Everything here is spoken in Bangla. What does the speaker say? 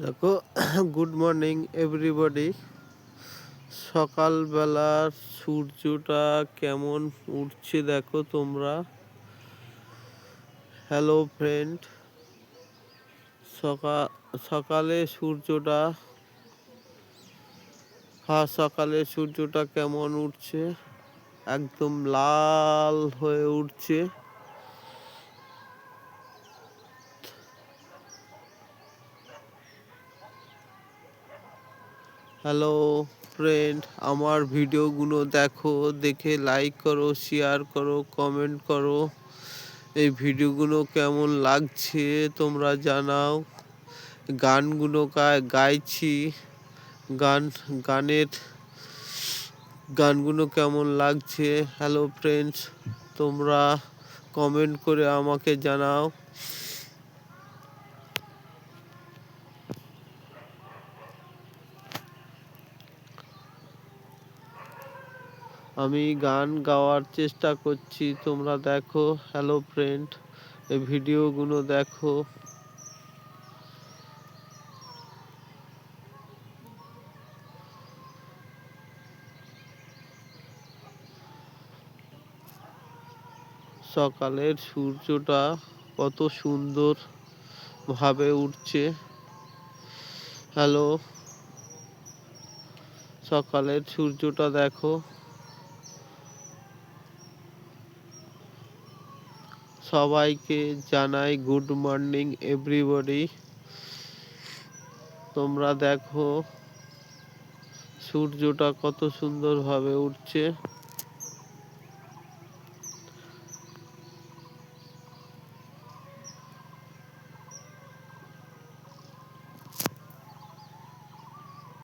দেখো, গুড মর্নিং এভরিবডি। সকালবেলার সূর্যটা কেমন উঠছে দেখো তোমরা। হ্যালো ফ্রেন্ড, সকালে সূর্যটা সকালে সূর্যটা কেমন উঠছে, একদম লাল হয়ে উঠছে। হ্যালো ফ্রেন্ড, আমার ভিডিওগুলো দেখো, দেখে লাইক করো, শেয়ার করো, কমেন্ট করো। এই ভিডিওগুলো কেমন লাগছে তোমরা জানাও। গানগুলো গাইছি, গান গানের গানগুলো কেমন লাগছে। হ্যালো ফ্রেন্ডস, তোমরা কমেন্ট করে আমাকে জানাও। আমি গান গাওয়ার চেষ্টা করছি, তোমরা দেখো। হ্যালো ফ্রেন্ড, এই ভিডিওগুলো দেখো। সকালের সূর্যটা কত সুন্দর ভাবে উঠছে। হ্যালো, সকালের সূর্যটা দেখো। সবাইকে জানাই গুড মর্নিং এভরিবডি। তোমরা দেখো সূর্যটা কত সুন্দরভাবে উঠছে।